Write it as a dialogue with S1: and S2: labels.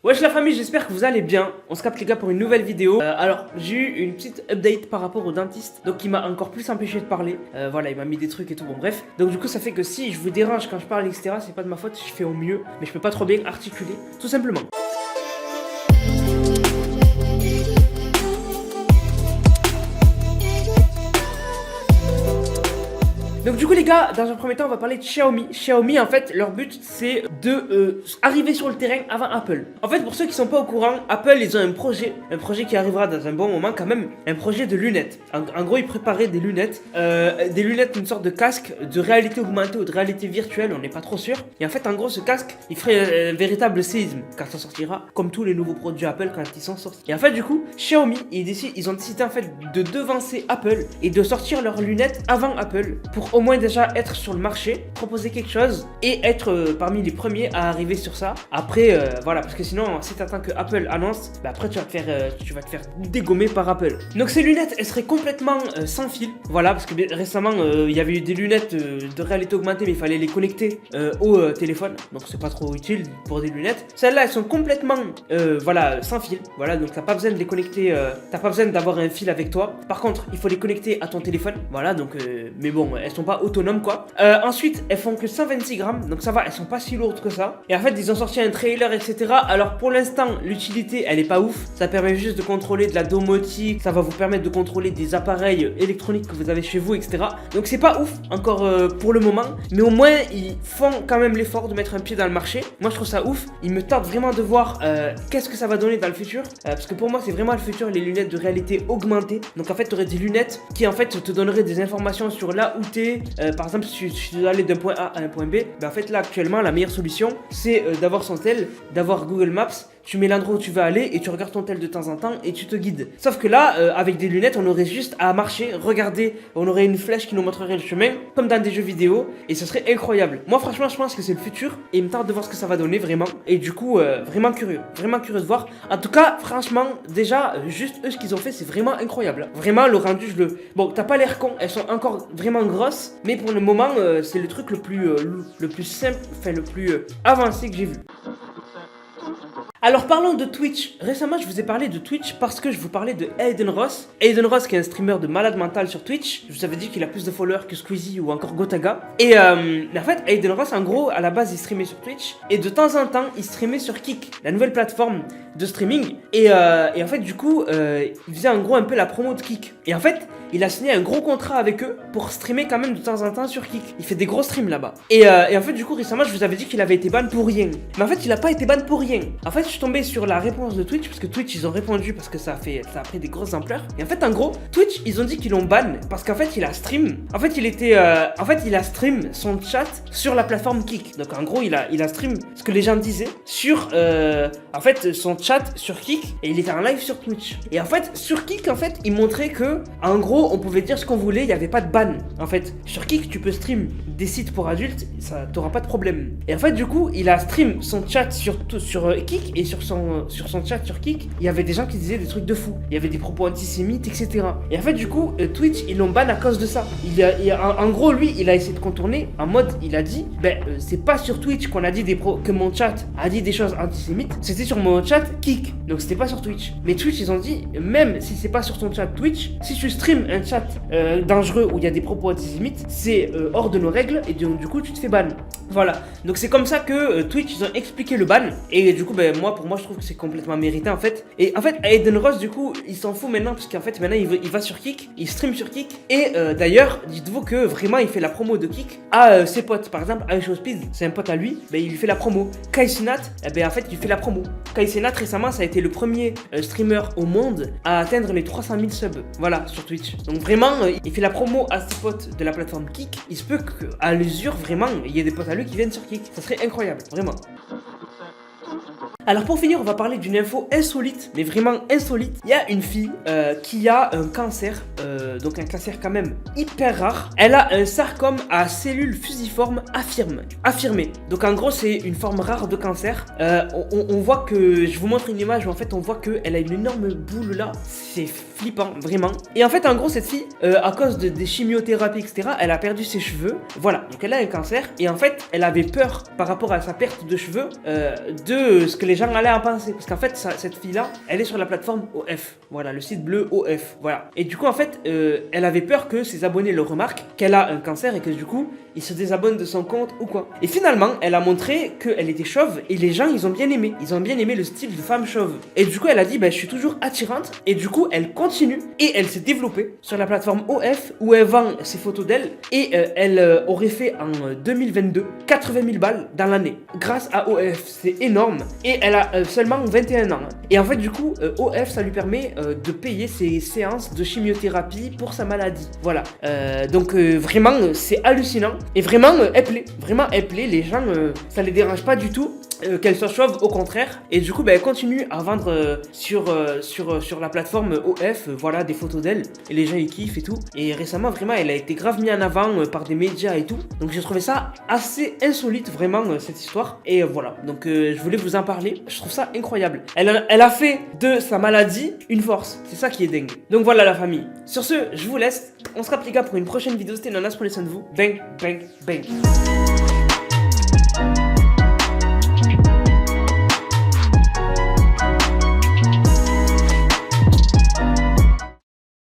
S1: Wesh la famille, j'espère que vous allez bien. On se capte les gars pour une nouvelle vidéo. Alors j'ai eu une petite update par rapport au dentiste, donc il m'a encore plus empêché de parler. Voilà, il m'a mis des trucs et tout, bon bref. Donc du coup ça fait que si je vous dérange quand je parle etc, c'est pas de ma faute, je fais au mieux, mais je peux pas trop bien articuler, tout simplement. Donc du coup les gars, dans un premier temps on va parler de Xiaomi. Xiaomi en fait leur but c'est de arriver sur le terrain avant Apple. En fait pour ceux qui sont pas au courant, Apple ils ont un projet qui arrivera dans un bon moment quand même, un projet de lunettes. En gros ils préparaient des lunettes, une sorte de casque de réalité augmentée ou de réalité virtuelle, on n'est pas trop sûr. Et en fait en gros ce casque il ferait un véritable séisme quand ça sortira, comme tous les nouveaux produits Apple quand ils sont sortis. Et en fait du coup Xiaomi ils ont décidé en fait de devancer Apple et de sortir leurs lunettes avant Apple pour au moins déjà être sur le marché, proposer quelque chose et être parmi les premiers à arriver sur ça. Après, voilà, parce que sinon, si t'attends que Apple annonce, bah après tu vas te faire dégommer par Apple. Donc ces lunettes, elles seraient complètement sans fil. Voilà, parce que récemment, il y avait eu des lunettes de réalité augmentée, mais il fallait les connecter au téléphone. Donc c'est pas trop utile pour des lunettes. Celles-là, elles sont complètement, voilà, sans fil. Voilà, donc t'as pas besoin de les connecter, t'as pas besoin d'avoir un fil avec toi. Par contre, il faut les connecter à ton téléphone. Voilà, donc, mais bon, elles sont pas autonomes quoi. Ensuite, elles font que 126 grammes, donc ça va, elles sont pas si lourdes que ça. Et en fait, ils ont sorti un trailer, etc. Alors pour l'instant, l'utilité, elle est pas ouf. Ça permet juste de contrôler de la domotique, ça va vous permettre de contrôler des appareils électroniques que vous avez chez vous, etc. Donc c'est pas ouf encore pour le moment, mais au moins ils font quand même l'effort de mettre un pied dans le marché. Moi, je trouve ça ouf. Il me tarde vraiment de voir qu'est-ce que ça va donner dans le futur, parce que pour moi, c'est vraiment le futur, les lunettes de réalité augmentée. Donc en fait, tu aurais des lunettes qui en fait te donneraient des informations sur là où t'es. Par exemple, si tu dois aller d'un point A à un point B, ben en fait là actuellement la meilleure solution c'est d'avoir son tel, d'avoir Google Maps. Tu mets l'endroit où tu vas aller et tu regardes ton tel de temps en temps et tu te guides. Sauf que là, avec des lunettes, on aurait juste à marcher, regarder, on aurait une flèche qui nous montrerait le chemin, comme dans des jeux vidéo, et ce serait incroyable. Moi, franchement, je pense que c'est le futur et il me tarde de voir ce que ça va donner vraiment. Et du coup, vraiment curieux de voir. En tout cas, franchement, déjà, juste eux, ce qu'ils ont fait, c'est vraiment incroyable. Vraiment, le rendu, bon, t'as pas l'air con, elles sont encore vraiment grosses, mais pour le moment, c'est le truc le plus simple, enfin le plus avancé que j'ai vu. Alors parlons de Twitch. Récemment je vous ai parlé de Twitch parce que je vous parlais de Aiden Ross. Aiden Ross qui est un streamer de malade mental sur Twitch. Je vous avais dit qu'il a plus de followers que Squeezie ou encore Gotaga. Et en fait Aiden Ross en gros à la base il streamait sur Twitch. Et de temps en temps il streamait sur Kick, la nouvelle plateforme de streaming. Et en fait du coup il faisait en gros un peu la promo de Kick. Et en fait il a signé un gros contrat avec eux pour streamer quand même de temps en temps sur Kick. Il fait des gros streams là-bas. Et en fait du coup récemment je vous avais dit qu'il avait été ban pour rien. Mais en fait il a pas été ban pour rien. En fait je suis tombé sur la réponse de Twitch parce que Twitch ils ont répondu parce que ça a pris des grosses ampleurs. Et en fait en gros Twitch ils ont dit qu'ils l'ont ban parce qu'en fait il a stream. En fait il a stream son chat sur la plateforme Kick. Donc en gros il a stream ce que les gens disaient sur en fait son chat sur Kick et il était en live sur Twitch. Et en fait sur Kick en fait il montrait que en gros on pouvait dire ce qu'on voulait, il n'y avait pas de ban. En fait sur Kick tu peux stream des sites pour adultes, ça t'aura pas de problème. Et en fait du coup il a stream son chat sur Kick et sur son chat sur Kick, il y avait des gens qui disaient des trucs de fou. Il y avait des propos antisémites, etc. Et en fait, du coup, Twitch, ils l'ont ban à cause de ça. En gros, lui, il a essayé de contourner en mode, il a dit, c'est pas sur Twitch qu'on a dit que mon chat a dit des choses antisémites, c'était sur mon chat Kick. Donc, c'était pas sur Twitch. Mais Twitch, ils ont dit, même si c'est pas sur ton chat Twitch, si tu stream un chat dangereux où il y a des propos antisémites, c'est hors de nos règles et du coup, tu te fais ban. Voilà. Donc, c'est comme ça que Twitch, ils ont expliqué le ban. Et du coup, pour moi, je trouve que c'est complètement mérité en fait. Et en fait, Aiden Ross, du coup, il s'en fout maintenant parce qu'en fait, maintenant, il va sur Kick, il stream sur Kick. Et d'ailleurs, dites-vous que vraiment, il fait la promo de Kick à ses potes. Par exemple, iShowSpeed, c'est un pote à lui, il lui fait la promo. Kai Cenat, en fait, il fait la promo. Kai Cenat, récemment, ça a été le premier streamer au monde à atteindre les 300 000 subs. Voilà, sur Twitch. Donc vraiment, il fait la promo à ses potes de la plateforme Kick. Il se peut qu'à l'usure, vraiment, il y ait des potes à lui qui viennent sur Kick. Ça serait incroyable, vraiment. Alors pour finir, on va parler d'une info insolite, mais vraiment insolite. Il y a une fille qui a un cancer, donc un cancer quand même hyper rare. Elle a un sarcome à cellules fusiformes affirmé. Donc en gros, c'est une forme rare de cancer. On voit que, je vous montre une image où en fait on voit qu'elle a une énorme boule là. C'est flippant, vraiment. Et en fait, en gros, cette fille, à cause des chimiothérapies, etc., elle a perdu ses cheveux. Voilà, donc elle a un cancer. Et en fait, elle avait peur par rapport à sa perte de cheveux de ce que les gens allaient en penser. Parce qu'en fait, cette fille-là, elle est sur la plateforme OF. Voilà, le site bleu OF. Voilà. Et du coup, en fait, elle avait peur que ses abonnés le remarquent, qu'elle a un cancer et que du coup, ils se désabonnent de son compte ou quoi. Et finalement, elle a montré qu'elle était chauve et les gens, ils ont bien aimé. Ils ont bien aimé le style de femme chauve. Et du coup, elle a dit, je suis toujours attirante. Et du coup, elle continue et elle s'est développée sur la plateforme OF où elle vend ses photos d'elle. Et elle aurait fait en 2022 80 000 balles dans l'année. Grâce à OF, c'est énorme. Et elle a seulement 21 ans. Et en fait, du coup, OF, ça lui permet de payer ses séances de chimiothérapie pour sa maladie. Voilà. Donc, vraiment, c'est hallucinant. Et vraiment, elle plaît. Vraiment, elle plaît. Les gens, ça les dérange pas du tout. Qu'elle soit chauve, au contraire. Et du coup, elle continue à vendre sur la plateforme OF, voilà, des photos d'elle. Et les gens, ils kiffent et tout. Et récemment, vraiment, elle a été grave mise en avant par des médias et tout. Donc, j'ai trouvé ça assez insolite, vraiment, cette histoire. Et voilà. Donc, je voulais vous en parler. Je trouve ça incroyable. Elle a fait de sa maladie une force. C'est ça qui est dingue. Donc, voilà, la famille. Sur ce, je vous laisse. On se capte, les gars, pour une prochaine vidéo. C'était Nanas, prenez soin de vous. Bang, bang, bang.